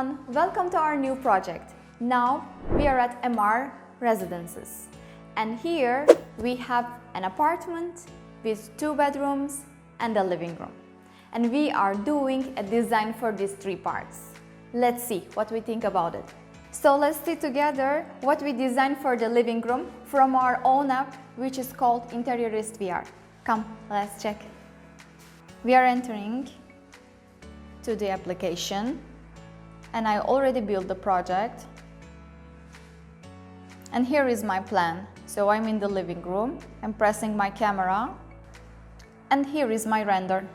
everyone, welcome to our new project. Now we are at Emaar Residences, and here we have an apartment with 2 bedrooms and a living room. And we are doing a design for these 3 parts. Let's see what we think about it. So let's see together what we designed for the living room from our own app, which is called Interioreast VR. Come, let's check. We are entering to the application, and I already built the project. And here is my plan. So I'm in the living room, I'm pressing my camera, and here is my render.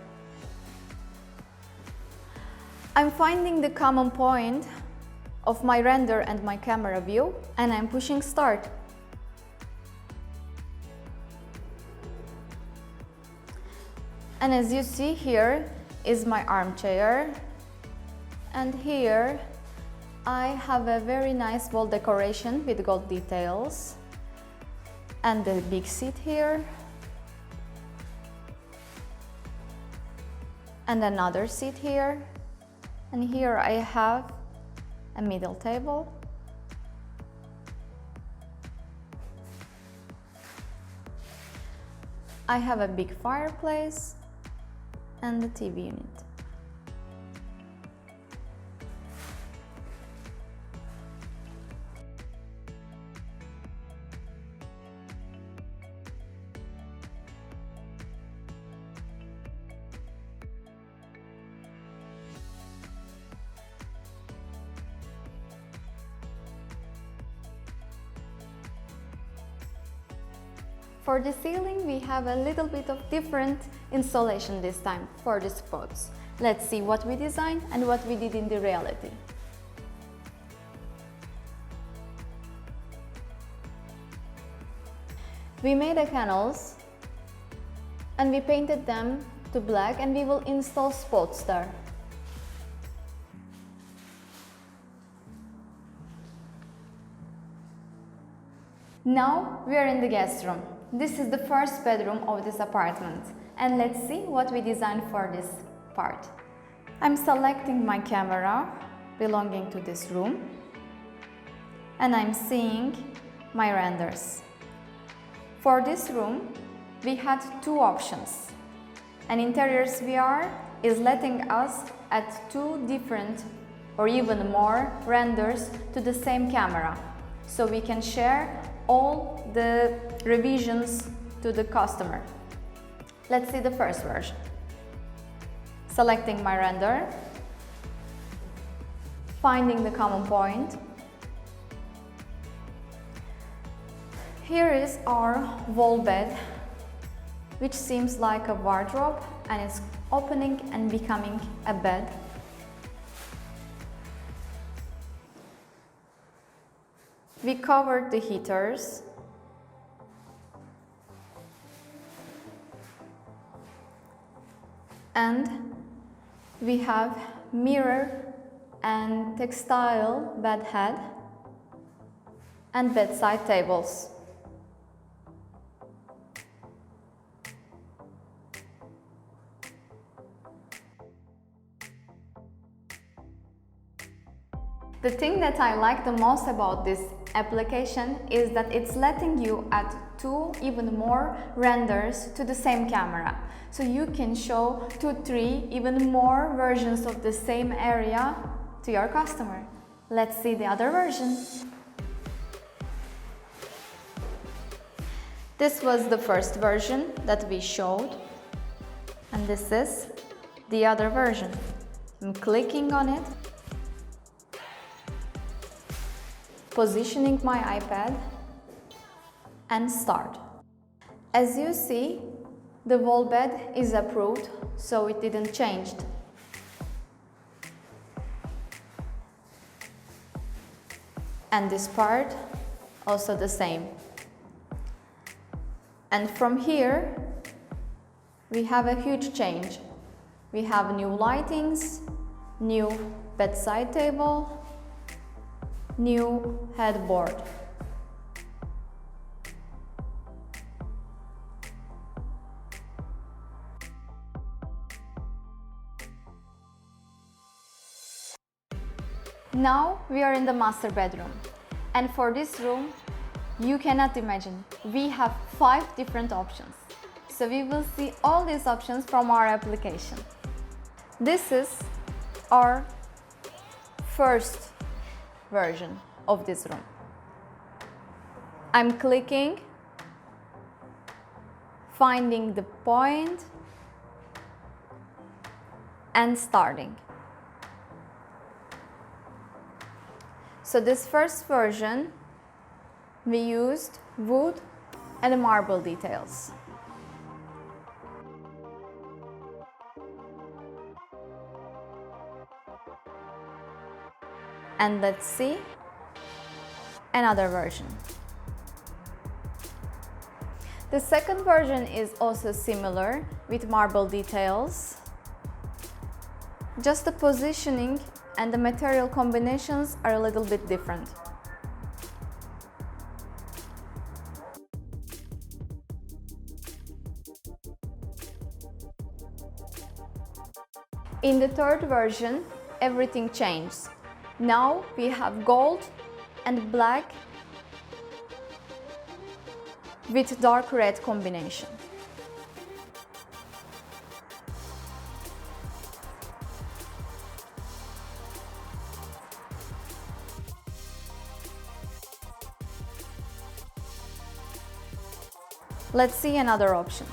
I'm finding the common point of my render and my camera view, and I'm pushing start. And as you see, here is my armchair, and here I have a very nice wall decoration with gold details, and the big seat here, and another seat here, and here I have a middle table, I have a big fireplace and the TV unit. For the ceiling, we have a little bit of different installation this time for the spots. Let's see what we designed and what we did in the reality. We made the panels and we painted them to black, and we will install spots there. Now we are in the guest room. This is the first bedroom of this apartment, and let's see what we designed for this part. I'm selecting my camera belonging to this room, and I'm seeing my renders. For this room, we had 2 options. And Interioreast VR is letting us add 2 different or even more renders to the same camera, so we can share all the revisions to the customer. Let's see the first version. Selecting my render, finding the common point. Here is our wall bed, which seems like a wardrobe, and it's opening and becoming a bed. We covered the heaters, and we have mirror and textile bed head and bedside tables. The thing that I like the most about this application is that it's letting you add 2, even more renders to the same camera. So you can show 2, 3, even more versions of the same area to your customer. Let's see the other version. This was the first version that we showed, and this is the other version. I'm clicking on it, positioning my iPad, and start. As you see, the wall bed is approved, so it didn't change. And this part, also the same. And from here, we have a huge change. We have new lightings, new bedside table, new headboard. Now we are in the master bedroom, and for this room, you cannot imagine, we have 5 different options. So we will see all these options from our application. This is our first version of this room. I'm clicking, finding the point, and starting. So this first version, we used wood and marble details. And let's see another version. The second version is also similar with marble details. Just the positioning and the material combinations are a little bit different. In the third version, everything changes. Now we have gold and black with dark red combination. Let's see another option.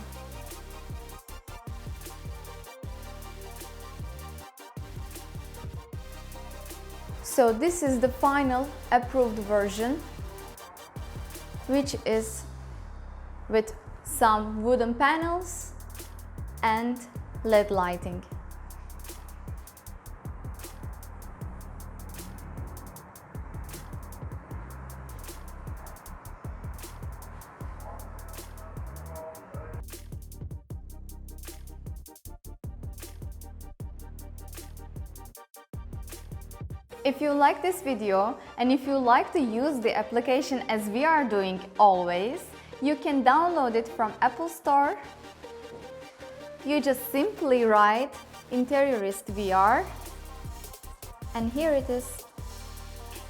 So this is the final approved version, which is with some wooden panels and LED lighting. If you like this video and if you like to use the application as we are doing always, you can download it from Apple Store. You just simply write Interioreast VR and here it is.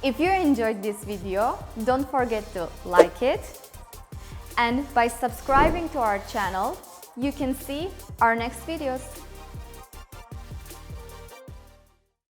If you enjoyed this video, don't forget to like it, and by subscribing to our channel, you can see our next videos.